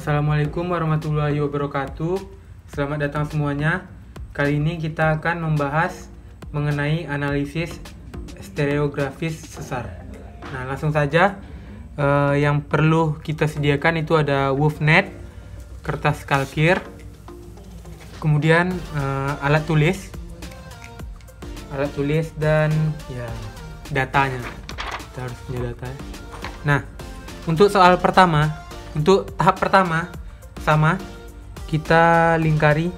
Assalamualaikum warahmatullahi wabarakatuh. Selamat datang semuanya. Kali ini kita akan membahas mengenai analisis stereografis sesar. Nah, langsung saja. Yang perlu kita sediakan itu ada WoofNet, kertas kalkir, kemudian alat tulis dan ya datanya. Kita harus punya data. Nah, untuk tahap pertama sama kita lingkari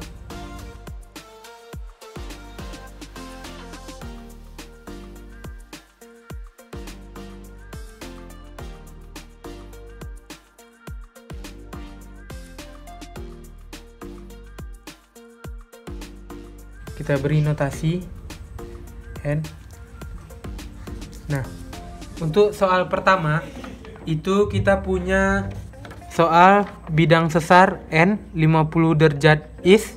kita beri notasi N. Nah, untuk soal pertama itu kita punya soal bidang sesar N 50 derajat is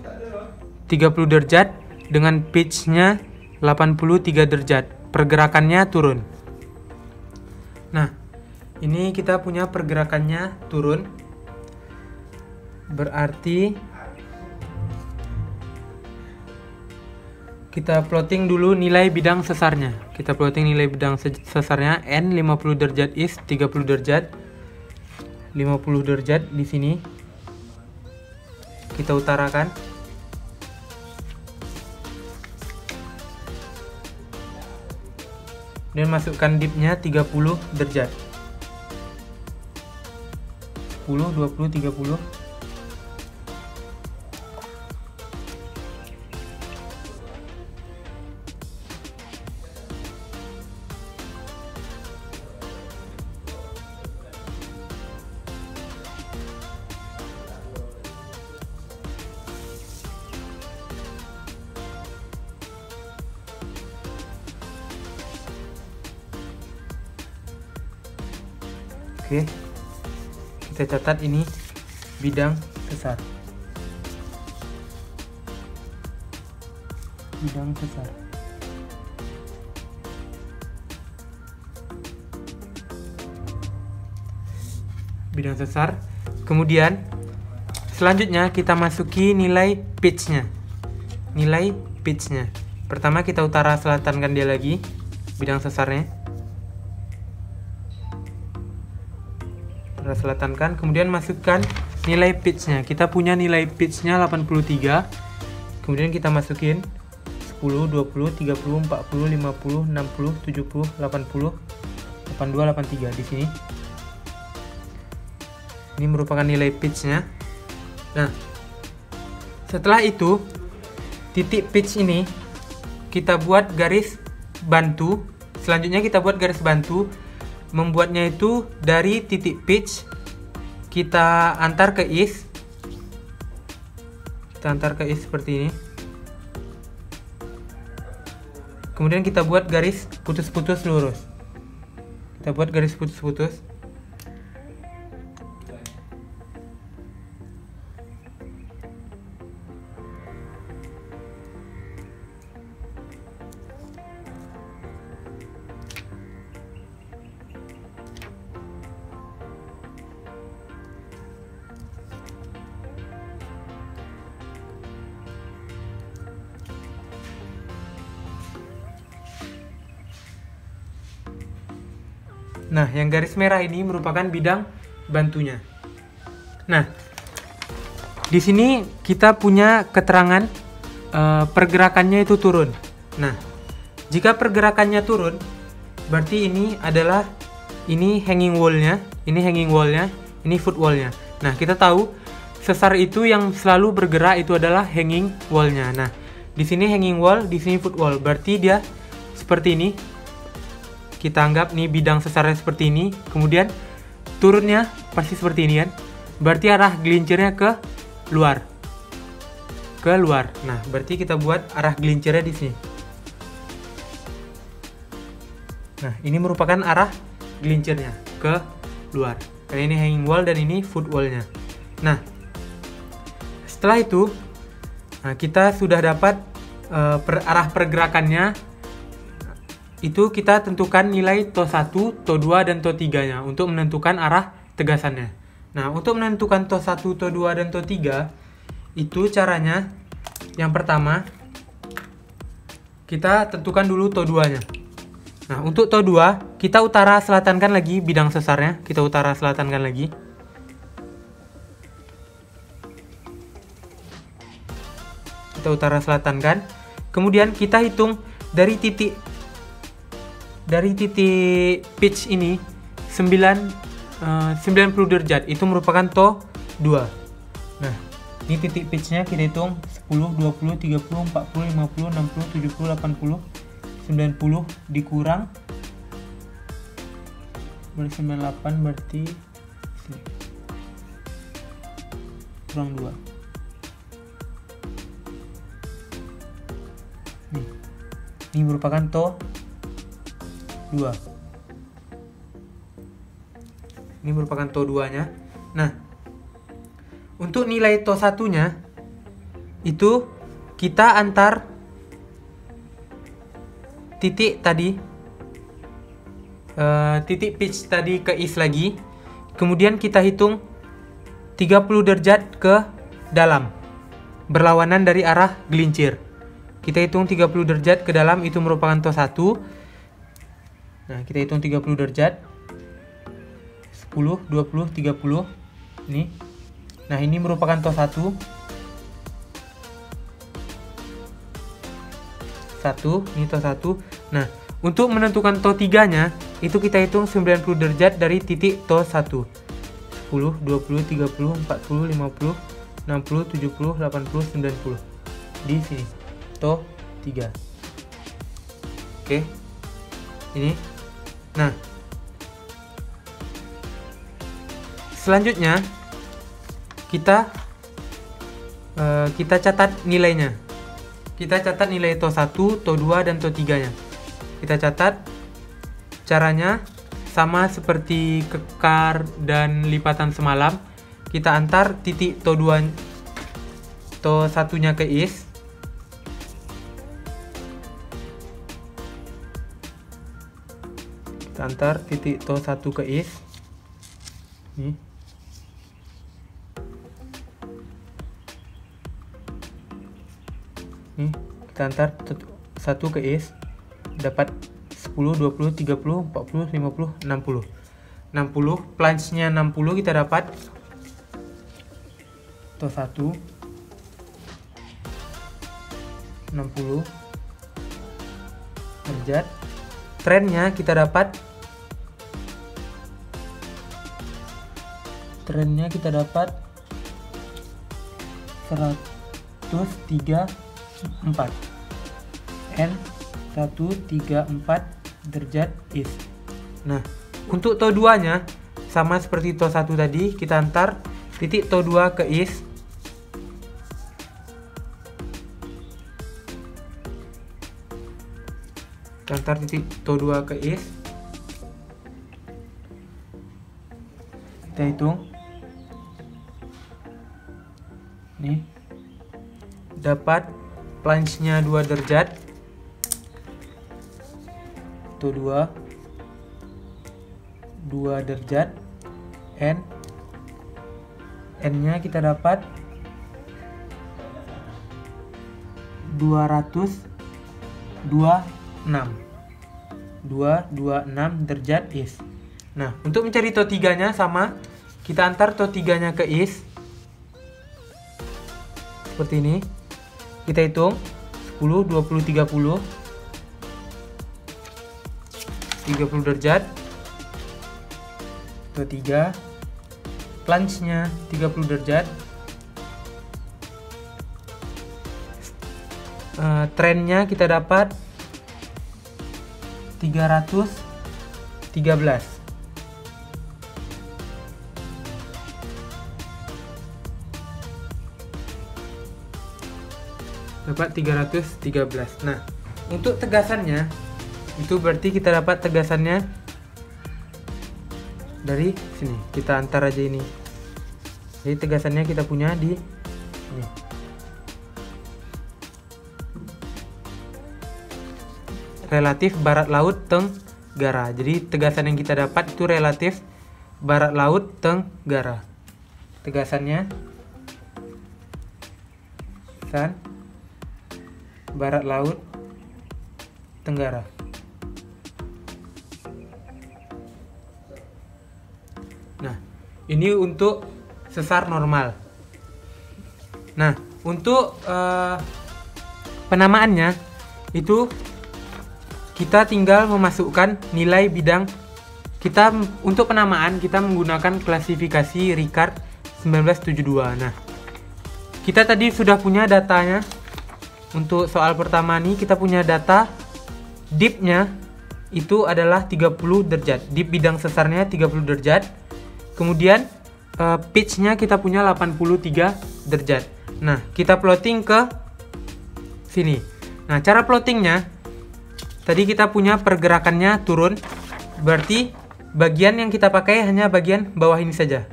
30 derajat dengan pitch-nya 83 derajat. Pergerakannya turun. Nah, ini kita punya pergerakannya turun. Berarti kita plotting dulu nilai bidang sesarnya. Kita plotting nilai bidang sesarnya N 50 derajat is 30 derajat. 50 derajat di sini. Kita utarakan. Dan masukkan dipnya 30 derajat. 10, 20, 30. Oke, kita catat ini bidang sesar. Bidang sesar. Bidang sesar. Kemudian selanjutnya kita masuki nilai pitch-nya. Nilai pitch-nya. Pertama kita utara selatankan dia lagi bidang sesarnya. Selatankan, kemudian masukkan nilai pitch-nya. Kita punya nilai pitch-nya 83. Kemudian kita masukin 10, 20, 30, 40, 50, 60, 70, 80, 82, 83 di sini. Ini merupakan nilai pitch-nya. Nah, setelah itu titik pitch ini kita buat garis bantu. Selanjutnya kita buat garis bantu. Membuatnya itu dari titik pitch kita antar ke is. Kita antar ke is seperti ini. Kemudian kita buat garis putus-putus lurus. Kita buat garis putus-putus. Nah, yang garis merah ini merupakan bidang bantunya. Nah, di sini kita punya keterangan pergerakannya itu turun. Nah, jika pergerakannya turun, berarti ini adalah hanging wall-nya, ini foot wall-nya. Nah, kita tahu sesar itu yang selalu bergerak itu adalah hanging wall-nya. Nah, di sini hanging wall, di sini foot wall. Berarti dia seperti ini. Kita anggap nih bidang sesarnya seperti ini, kemudian turunnya pasti seperti ini kan. Berarti arah gelincirnya ke luar. Nah, berarti kita buat arah gelincirnya di sini. Nah, ini merupakan arah gelincirnya ke luar. Karena ini hanging wall dan ini foot wall-nya. Nah, setelah itu kita sudah dapat arah pergerakannya. Itu kita tentukan nilai TO1, TO2, dan TO3 nya untuk menentukan arah tegasannya. Nah, untuk menentukan to 1, to 2, dan to 3, itu caranya yang pertama kita tentukan dulu to 2-nya. Nah, untuk to 2, kita utara selatankan lagi bidang sesarnya. Kita utara selatankan lagi. Kita utara selatankan. Kemudian kita hitung dari titik pitch ini 90 derajat. Itu merupakan to 2. Nah, ini titik pitchnya kita hitung 10, 20, 30, 40, 50, 60, 70, 80, 90 dikurang berarti 98, berarti kurang 2. Ini merupakan to 2. Ini merupakan to 2-nya. Nah, untuk nilai to 1-nya itu kita antar titik tadi, titik pitch tadi ke is lagi. Kemudian kita hitung 30 derajat ke dalam, berlawanan dari arah gelincir. Kita hitung 30 derajat ke dalam, itu merupakan to 1. Nah, kita hitung 30 derajat. 10, 20, 30. Ini. Nah, ini merupakan to 1. 1, ini to 1. Nah, untuk menentukan to 3-nya, itu kita hitung 90 derajat dari titik to 1. 10, 20, 30, 40, 50, 60, 70, 80, 90. Di sini. To 3. Oke. Ini. Nah, selanjutnya kita catat nilainya. Kita catat nilai to 1, to 2, dan to 3-nya. Kita catat. Caranya sama seperti kekar dan lipatan semalam. Kita antar titik to 2, to 1-nya ke is. Kita antar titik to 1 ke is. Nih. Nih, kita antar 1 ke is. Dapat 10, 20, 30, 40, 50, 60. 60, plunge-nya 60 kita dapat to 1 60 derajat. Trennya kita dapat 134 N 134 derajat is. Nah, untuk to 2-nya sama seperti to 1 tadi, kita antar titik to 2 ke is. Kita antar titik to 2 ke is. Kita hitung. Nih. Dapat plunge-nya 2 derajat. To 2 derajat. N-nya kita dapat 226 derajat is. Nah, untuk mencari to 3-nya sama, kita antar to 3-nya ke is. Seperti ini. Kita hitung 10, 20, 30. 30 derajat. To 3. Plunge-nya 30 derajat. Trennya kita dapat 313. Dapat 313. Nah, untuk tegasannya itu berarti kita dapat tegasannya dari sini. Kita antar aja ini. Jadi tegasannya kita punya di sini. Relatif barat laut tenggara. Jadi tegasan yang kita dapat itu relatif barat laut tenggara. tegasannya Sun, barat laut, tenggara. Nah, ini untuk sesar normal. Nah, untuk penamaannya itu kita tinggal memasukkan nilai bidang. Kita untuk penamaan kita menggunakan klasifikasi Ricard 1972. Nah, kita tadi sudah punya datanya. Untuk soal pertama nih kita punya data dipnya itu adalah 30 derajat. Dip bidang sesarnya 30 derajat. Kemudian pitch-nya kita punya 83 derajat. Nah, kita plotting ke sini. Nah, cara plottingnya tadi kita punya pergerakannya turun. Berarti bagian yang kita pakai hanya bagian bawah ini saja.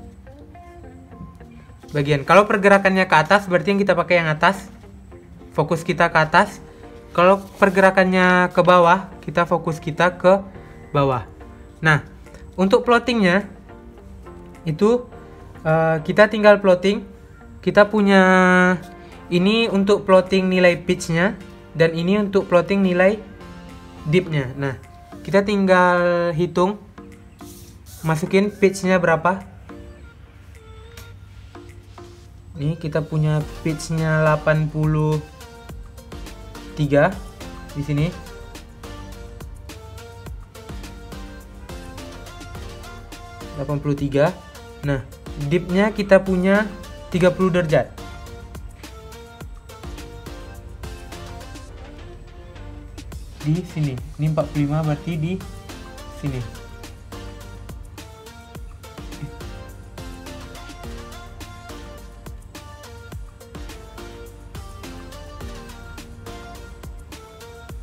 Kalau pergerakannya ke atas berarti yang kita pakai yang atas. Fokus kita ke atas. Kalau pergerakannya ke bawah, kita fokus kita ke bawah. Nah, untuk plottingnya itu kita tinggal plotting. Kita punya ini untuk plotting nilai pitch-nya dan ini untuk plotting nilai dip-nya. Nah, kita tinggal hitung, masukin pitch-nya berapa. Nih kita punya pitch-nya 83 di sini. Nah, dip-nya kita punya 30 derajat. Di sini. Ini 45 berarti di sini.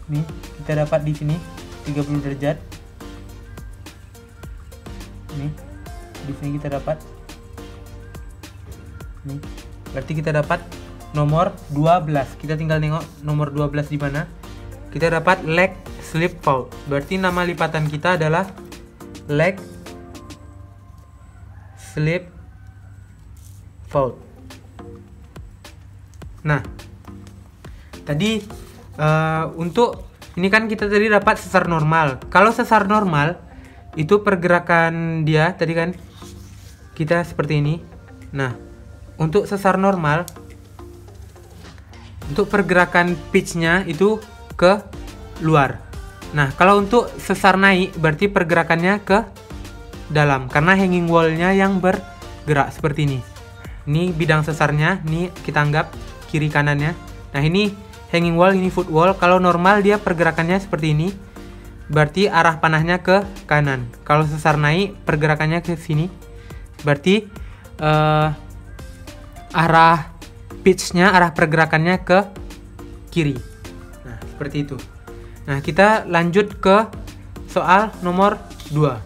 Nih, kita dapat di sini 30 derajat. Nih, di sini kita dapat. Nih, berarti kita dapat nomor 12. Kita tinggal nengok nomor 12 di mana. Kita dapat leg slip fault. Berarti nama lipatan kita adalah leg slip fault. Nah, tadi untuk ini kan kita tadi dapat sesar normal. Kalau sesar normal itu pergerakan dia tadi kan kita seperti ini. Nah, untuk sesar normal untuk pergerakan pitch-nya itu ke luar. Nah, kalau untuk sesar naik berarti pergerakannya ke dalam karena hanging wall-nya yang bergerak seperti ini. Ini bidang sesarnya, ini kita anggap kiri kanannya. Nah, ini hanging wall, ini foot wall. Kalau normal dia pergerakannya seperti ini. Berarti arah panahnya ke kanan. Kalau sesar naik pergerakannya ke sini. Berarti arah pitch-nya, arah pergerakannya ke kiri. Nah, seperti itu. Nah, kita lanjut ke soal nomor 2.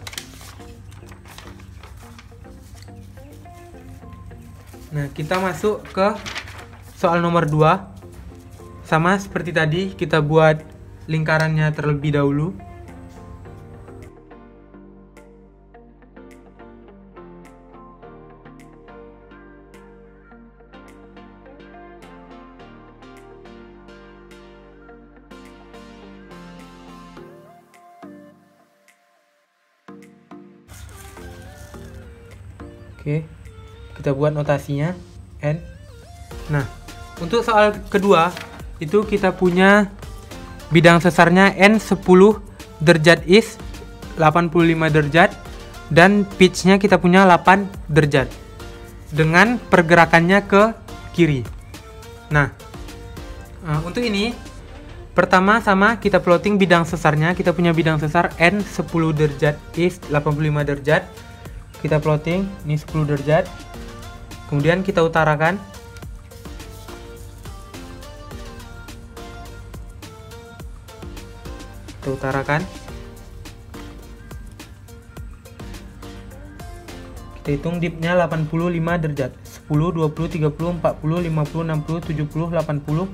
Nah, kita masuk ke soal nomor 2. Sama seperti tadi, kita buat lingkarannya terlebih dahulu. Oke, kita buat notasinya N. Nah, untuk soal kedua itu kita punya bidang sesarnya N 10 derajat east, 85 derajat, dan pitch-nya kita punya 8 derajat dengan pergerakannya ke kiri. Nah, untuk ini pertama sama kita plotting bidang sesarnya. Kita punya bidang sesar N 10 derajat east, 85 derajat. Kita plotting ini 10 derajat. Kemudian kita utarakan. Kita hitung dipnya 85 derajat. 10, 20, 30, 40, 50, 60, 70, 80,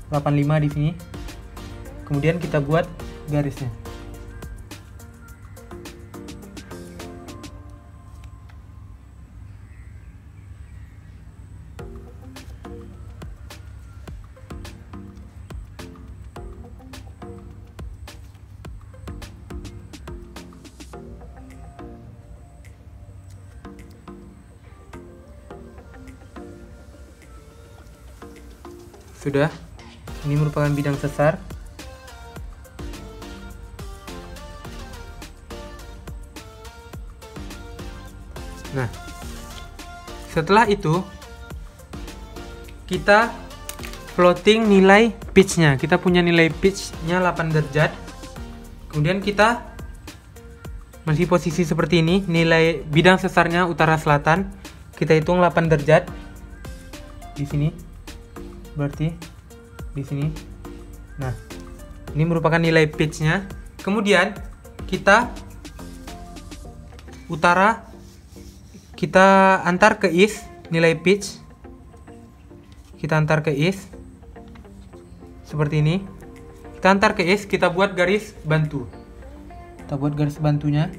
85 di sini. Kemudian kita buat garisnya. Sudah. Ini merupakan bidang sesar. Nah, setelah itu kita plotting nilai pitch-nya. Kita punya nilai pitch-nya 8 derajat. Kemudian kita masih posisi seperti ini. Nilai bidang sesarnya utara selatan. Kita hitung 8 derajat. Di sini. Berarti di sini. Nah, ini merupakan nilai pitch-nya. Kemudian kita utara, kita antar ke east nilai pitch. Kita antar ke east seperti ini. Kita antar ke east, kita buat garis bantu. Kita buat garis bantunya.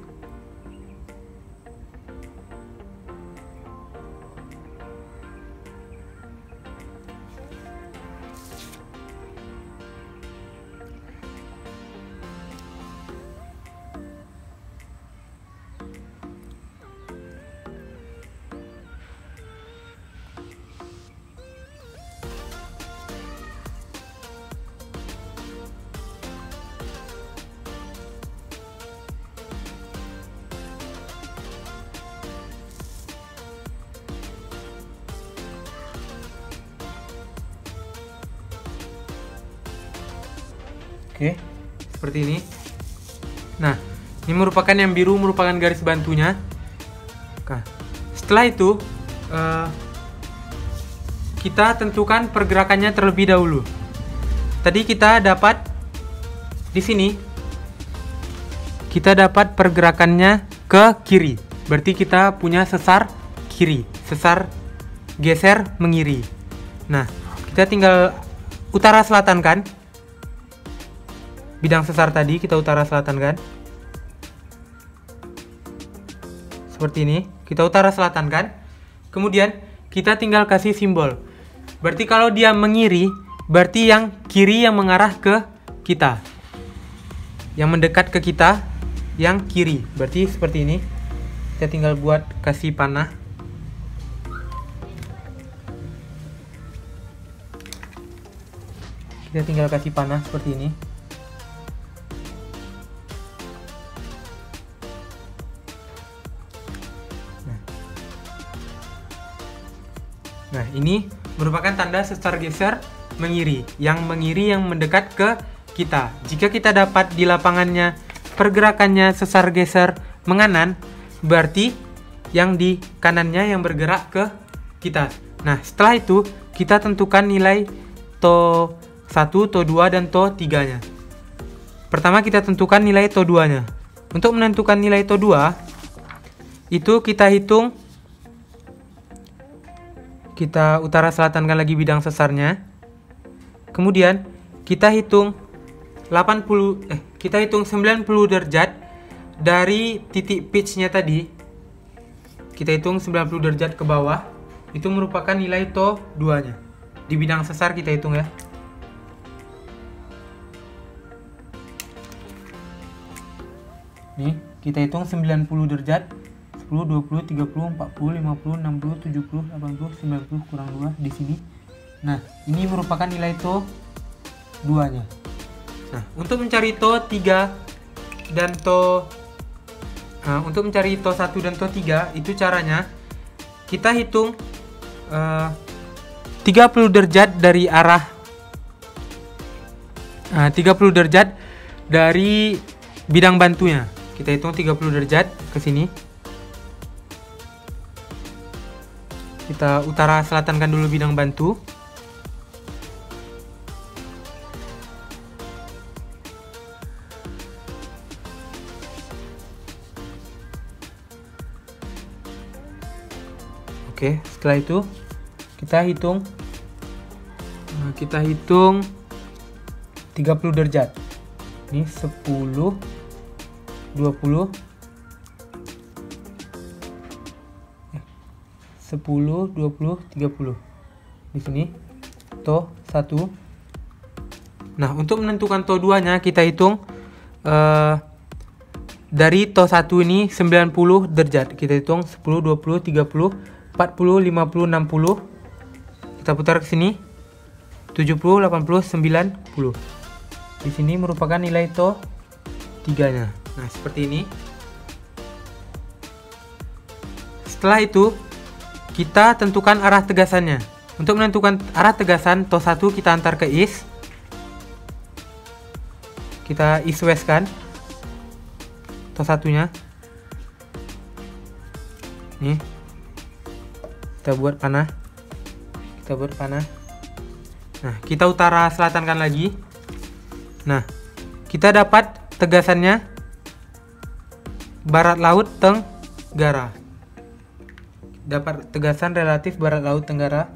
Oke, seperti ini. Nah, ini merupakan yang biru, merupakan garis bantunya. Nah, setelah itu kita tentukan pergerakannya terlebih dahulu. Tadi kita dapat di sini, kita dapat pergerakannya ke kiri. Berarti kita punya sesar kiri, sesar geser mengiri. Nah, kita tinggal utara selatan kan? Bidang sesar tadi kita utara selatan kan? Seperti ini. Kita utara selatan kan? Kemudian kita tinggal kasih simbol. Berarti kalau dia mengiri, berarti yang kiri yang mengarah ke kita. Yang mendekat ke kita yang kiri. Berarti seperti ini. Kita tinggal buat kasih panah. Kita tinggal kasih panah seperti ini. Nah, ini merupakan tanda sesar geser mengiri. Yang mengiri yang mendekat ke kita. Jika kita dapat di lapangannya pergerakannya sesar geser menganan, berarti yang di kanannya yang bergerak ke kita. Nah, setelah itu kita tentukan nilai to 1, to 2, dan to 3-nya. Pertama kita tentukan nilai to 2-nya. Untuk menentukan nilai to 2, itu kita hitung. Kita utara selatankan lagi bidang sesarnya. Kemudian kita hitung 90 derajat dari titik pitch-nya tadi. Kita hitung 90 derajat ke bawah. Itu merupakan nilai to 2-nya. Di bidang sesar kita hitung ya. Nih, kita hitung 90 derajat. 10, 20, 30, 40, 50, 60, 70, 80, 90 kurang 2 di sini. Nah, ini merupakan nilai to 2-nya. Nah, untuk mencari to 3 dan to untuk mencari to 1 dan to 3, itu caranya kita hitung 30 derajat dari arah 30 derajat dari bidang bantunya. Kita hitung 30 derajat ke sini. Kita utara selatankan dulu bidang bantu. Oke, setelah itu kita hitung 30 derajat. Ini 10, 20, 10, 20, 30. Di sini to 1. Nah, untuk menentukan to 2-nya kita hitung dari to 1 ini 90 derajat. Kita hitung 10, 20, 30, 40, 50, 60. Kita putar ke sini. 70, 80, 90. Di sini merupakan nilai to 3-nya. Nah, seperti ini. Setelah itu, kita tentukan arah tegasannya. Untuk menentukan arah tegasan to 1 kita antar ke is. Kita east west kan to 1-nya. Nih. Kita buat panah. Nah, kita utara selatankan lagi. Nah, kita dapat tegasannya barat laut tenggara. Dapat tegasan relatif barat laut tenggara.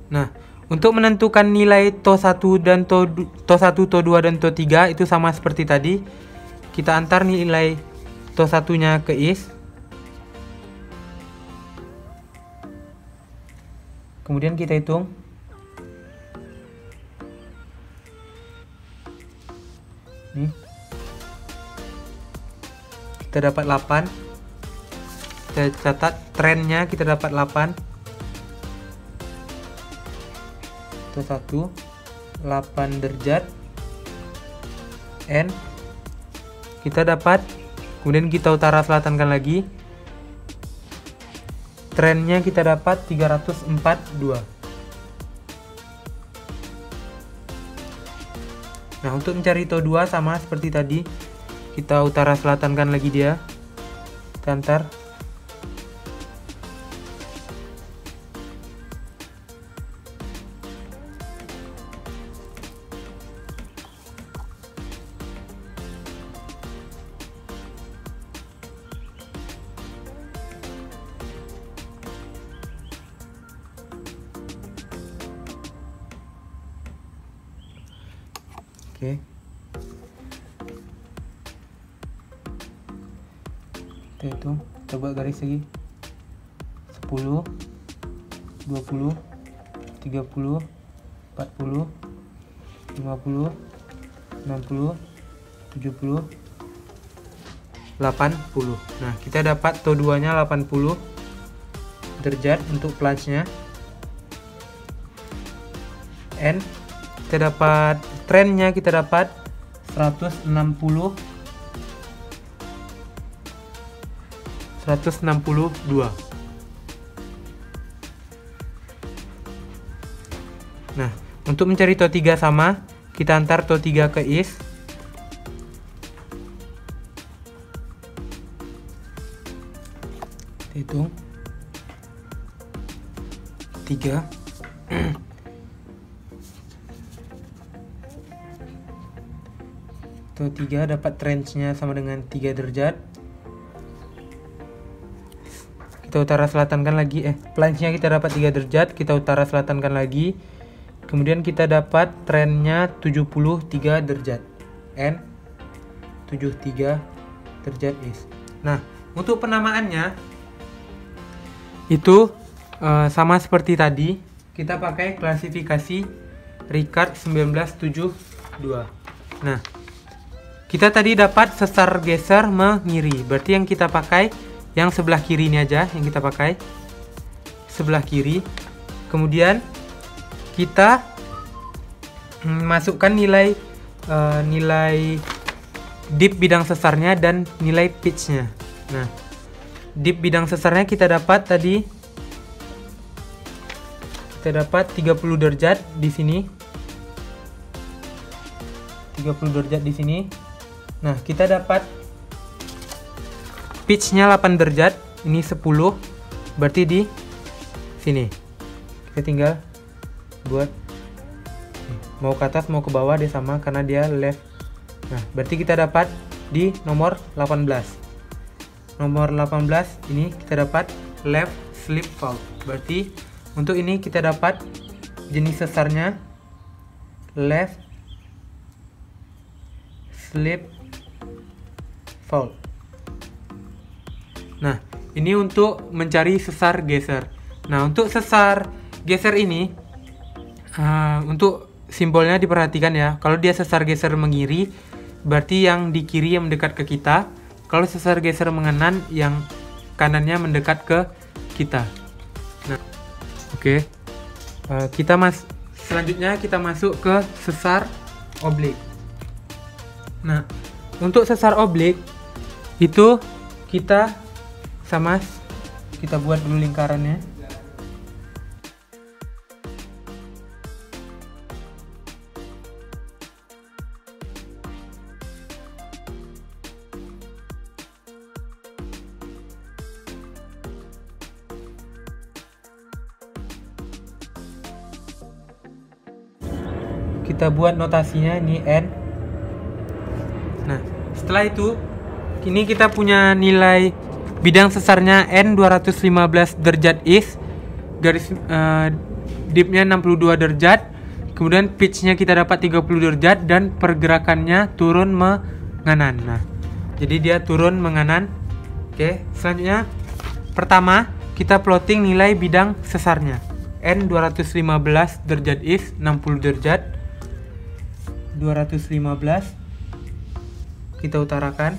Nah, untuk menentukan nilai to 1 dan to 1, to 2 dan to 3 itu sama seperti tadi. Kita antar nilai to 1-nya ke is. Kemudian kita hitung. Nih. Kita dapat 8. Kita catat trennya, kita dapat 8. To 1 8 derajat N kita dapat. Kemudian kita utara selatankan lagi. Trennya kita dapat 342. Nah, untuk mencari to 2 sama seperti tadi. Kita utara selatankan lagi dia. Kita antar. Oke. Kita hitung, kita buat garis lagi. 10, 20, 30, 40, 50, 60, 70, 80. Nah, kita dapat to 2-nya 80 derajat untuk plunge-nya. N kita dapat trennya, kita dapat 162. Nah, untuk mencari to 3 sama, kita antar to 3 ke is. Kita hitung 3. To 3 dapat range-nya sama dengan 3 derajat. Kita utara selatankan lagi. Plunge-nya kita dapat 3 derajat. Kita utara selatankan lagi. Kemudian kita dapat trennya 73 derajat. N 73 derajat is. Nah, untuk penamaannya itu sama seperti tadi. Kita pakai klasifikasi Ricard 1972. Nah, kita tadi dapat sesar geser mengiri. Berarti yang kita pakai yang sebelah kiri ini aja, yang kita pakai sebelah kiri. Kemudian kita masukkan nilai dip bidang sesarnya dan nilai pitch-nya. Nah, dip bidang sesarnya kita dapat tadi, kita dapat 30 derajat di sini. 30 derajat di sini. Nah, kita dapat pitch-nya 8 derajat. Ini 10. Berarti di sini. Kita tinggal buat mau ke atas mau ke bawah dia sama karena dia left. Nah, berarti kita dapat di nomor 18. Nomor 18 ini kita dapat left slip fault. Berarti untuk ini kita dapat jenis sesarnya left slip fault. Nah, ini untuk mencari sesar geser. Nah, untuk sesar geser ini untuk simbolnya diperhatikan ya. Kalau dia sesar geser mengiri, berarti yang di kiri yang mendekat ke kita. Kalau sesar geser menganan, yang kanannya mendekat ke kita. Nah, oke. Selanjutnya kita masuk ke sesar oblik. Nah, untuk sesar oblik itu kita buat dulu lingkarannya. Kita buat notasinya ini N. Nah, setelah itu ini kita punya nilai bidang sesarnya N 215 derajat is, garis dipnya 62 derajat, kemudian pitchnya kita dapat 30 derajat, dan pergerakannya turun menganan. Nah, jadi dia turun menganan. Oke, selanjutnya pertama kita plotting nilai bidang sesarnya N 215 derajat is, 60 derajat, 215 kita utarakan.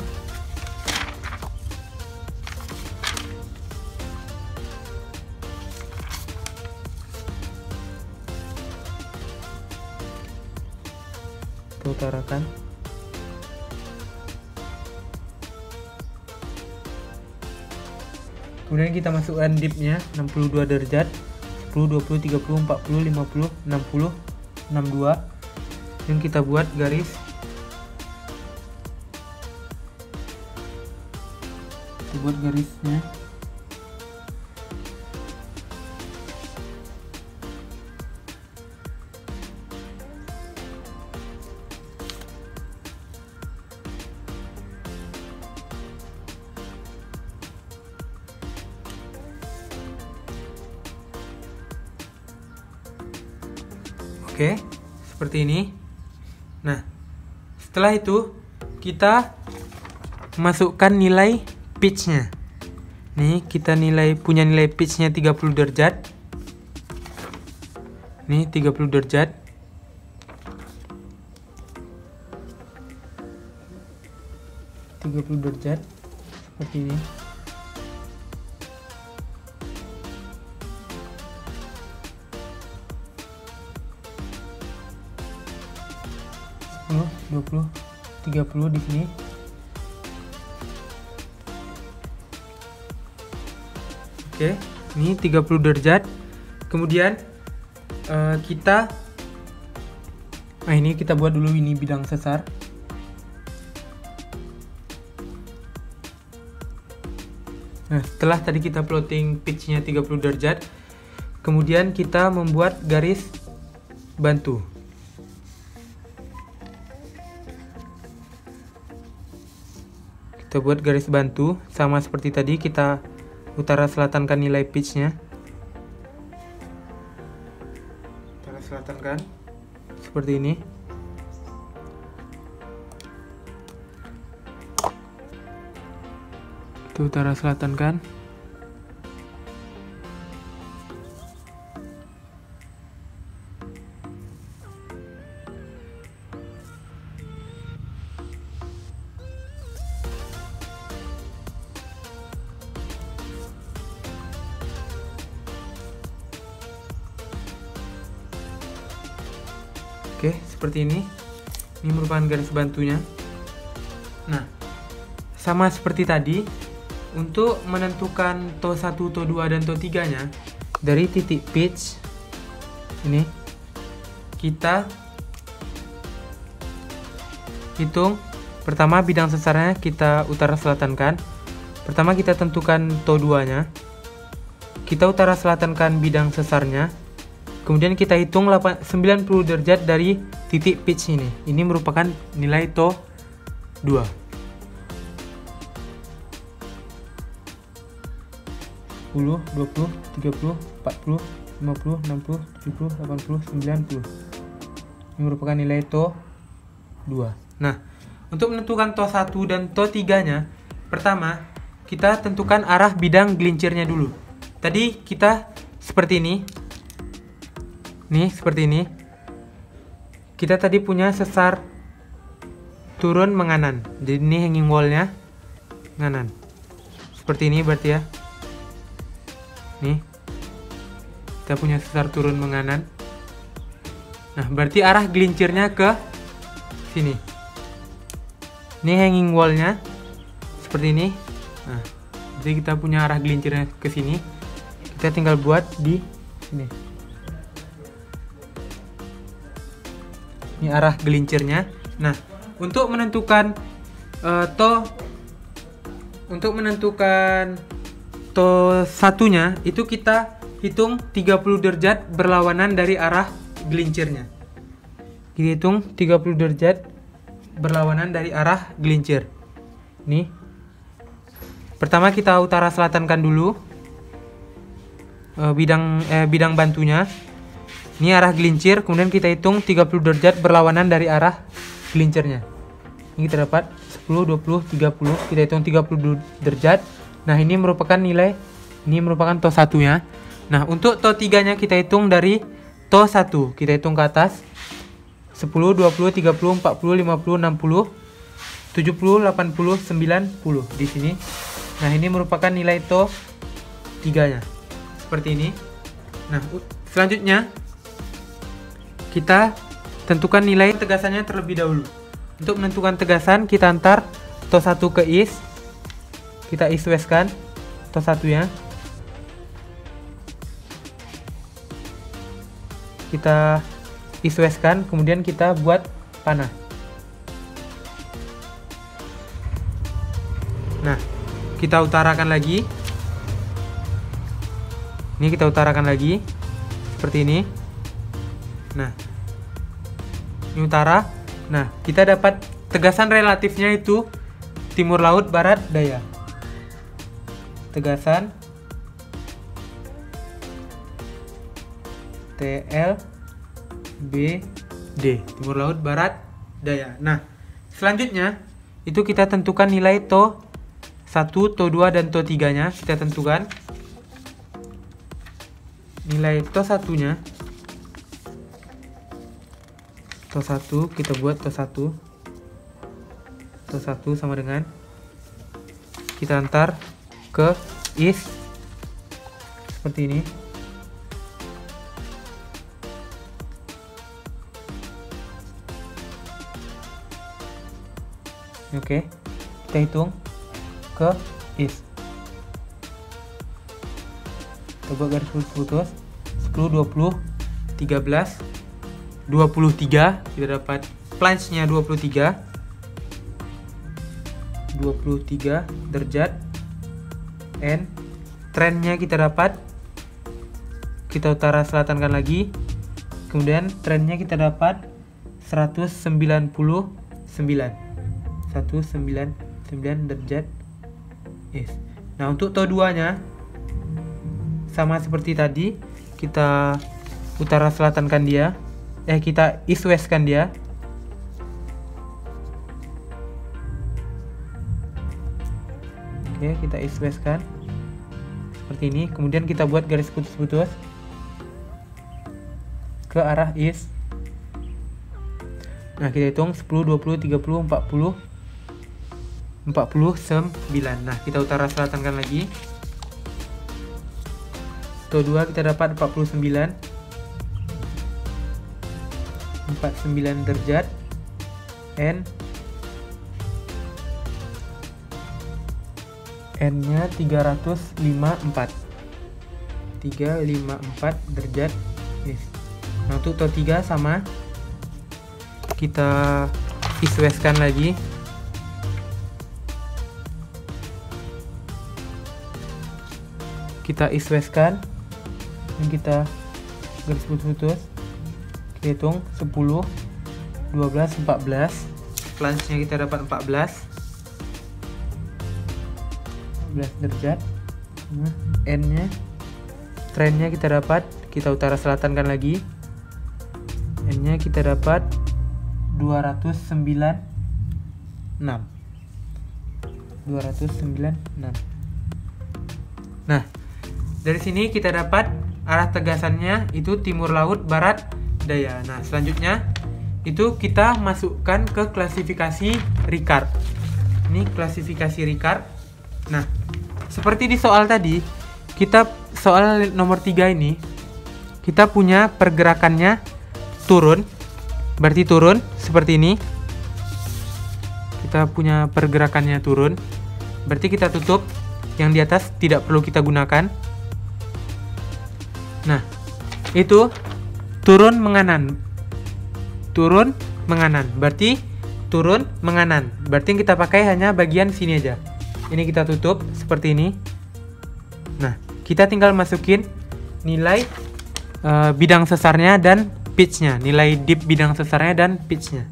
Kemudian kita masukkan dipnya 62 derajat, 10, 20, 30, 40, 50, 60, 62. Dan kita buat garis garisnya. Oke, seperti ini. Nah, setelah itu kita masukkan nilai pitchnya. Nih, kita punya nilai pitchnya 30 derajat. Nih, 30 derajat. Seperti ini. Oh, 20, 30 di sini. Oke, ini 30 derajat. Kemudian ini kita buat dulu ini bidang sesar. Nah, setelah tadi kita plotting pitchnya 30 derajat, kemudian kita membuat garis bantu. Kita buat garis bantu sama seperti tadi, kita utara selatankan nilai pitchnya. Utara selatankan seperti ini. Itu utara selatankan. Oke, seperti ini. Ini merupakan garis bantunya. Nah, sama seperti tadi, untuk menentukan TO 1, TO 2, dan TO 3 nya, dari titik pitch ini kita hitung. Pertama, bidang sesarnya kita utara selatankan. Pertama kita tentukan TO 2 nya, kita utara selatankan bidang sesarnya. Kemudian kita hitung 90 derajat dari titik pitch ini. Ini merupakan nilai TO 2. Sepuluh, 20, 30, 40, 50, 60, 70, 80, 90. Ini merupakan nilai TO 2. Nah, untuk menentukan TO 1 dan TO 3 nya, pertama kita tentukan arah bidang gelincirnya dulu. Tadi kita seperti ini. Nih, seperti ini. Kita tadi punya sesar turun menganan. Jadi ini hanging wall-nya nganan. Seperti ini berarti ya. Nih. Kita punya sesar turun menganan. Nah, berarti arah gelincirnya ke sini. Ini hanging wall-nya seperti ini. Nah, jadi kita punya arah gelincirnya ke sini. Kita tinggal buat di sini. Ini arah gelincirnya. Nah, untuk menentukan to satunya itu kita hitung 30 derajat berlawanan dari arah gelincirnya. Kita hitung 30 derajat berlawanan dari arah gelincir. Nih. Pertama kita utara selatankan dulu bidang bantunya. Ini arah gelincir, kemudian kita hitung 30 derajat berlawanan dari arah gelincirnya. Ini kita dapat 10, 20, 30. Kita hitung 30 derajat. Nah, ini merupakan nilai, ini merupakan to satunya. Nah, untuk to 3-nya kita hitung dari to 1. Kita hitung ke atas. 10, 20, 30, 40, 50, 60, 70, 80, 90 di sini. Nah, ini merupakan nilai to 3-nya. Seperti ini. Nah, selanjutnya kita tentukan nilai tegasannya terlebih dahulu. Untuk menentukan tegasan, kita antar to 1 ke is. Kita east west-kan to 1-nya. Kita east west-kan, kemudian kita buat panah. Nah, kita utarakan lagi. Ini kita utarakan lagi seperti ini. Nah, ini utara. Nah, kita dapat tegasan relatifnya itu timur laut, barat, daya. Tegasan TL BD, timur laut, barat, daya. Nah, selanjutnya itu kita tentukan nilai to 1, to 2, dan to 3-nya. Kita tentukan nilai to 1-nya. To 1, kita buat to 1. To 1 sama dengan kita antar ke east seperti ini. Oke, kita hitung ke east. Kita buat garis putus. 10, 20, 13, 23. Kita dapat plunge-nya 23 derajat. And trendnya kita dapat, kita utara selatankan lagi. Kemudian trendnya kita dapat 199 derajat east. Nah, untuk to 2-nya sama seperti tadi, kita utara selatankan dia. Kita east west kan dia. Oke, kita east west kan seperti ini. Kemudian kita buat garis putus-putus ke arah east. Nah, kita hitung 10, 20, 30, 40, 49. Nah, kita utara selatankan lagi. To 2 kita dapat 49 derajat. N-nya 354 derajat. Yes. Nah, untuk to 3 sama, kita east west kan lagi. Kita east west kan, dan kita garis putus-putus. Kita hitung 10, 12, 14. Plunge-nya kita dapat 14 derajat. Nah, N-nya, trendnya kita dapat, kita utara selatankan lagi. N-nya kita dapat 296. Nah, dari sini kita dapat arah tegasannya itu timur laut, barat, daya. Nah, selanjutnya itu kita masukkan ke klasifikasi Ricard. Ini klasifikasi Ricard. Nah, seperti di soal tadi, kita soal nomor 3 ini, kita punya pergerakannya turun. Berarti turun seperti ini. Kita punya pergerakannya turun. Berarti kita tutup. Yang di atas tidak perlu kita gunakan. Nah, itu turun menganan. Turun menganan. Berarti turun menganan. Berarti yang kita pakai hanya bagian sini aja. Ini kita tutup seperti ini. Nah, kita tinggal masukin nilai bidang sesarnya dan pitch-nya. Nilai dip bidang sesarnya dan pitch-nya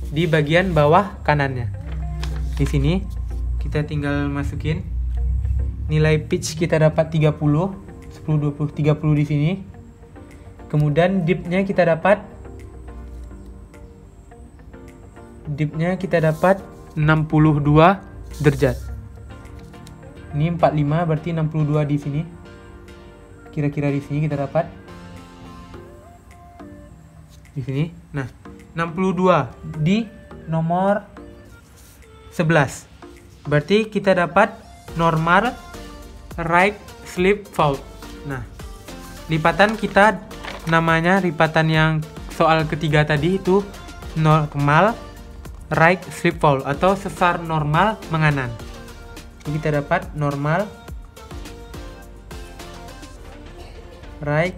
di bagian bawah kanannya. Di sini kita tinggal masukin nilai pitch, kita dapat 30, 10, 20, 30 di sini. Kemudian dip-nya kita dapat 62 derajat. Ini 45, berarti 62 di sini. Kira-kira di sini kita dapat. Di sini. Nah, 62 di nomor 11. Berarti kita dapat normal right slip fault. Nah, lipatan kita namanya lipatan yang soal ketiga tadi itu normal right slip fault atau sesar normal menganan. Jadi kita dapat normal right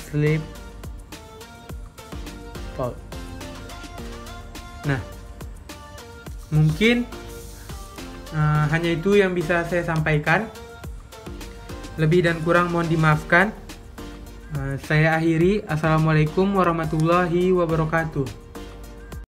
slip fault. Nah, mungkin hanya itu yang bisa saya sampaikan. Lebih dan kurang mohon dimaafkan. Saya akhiri. Assalamualaikum warahmatullahi wabarakatuh.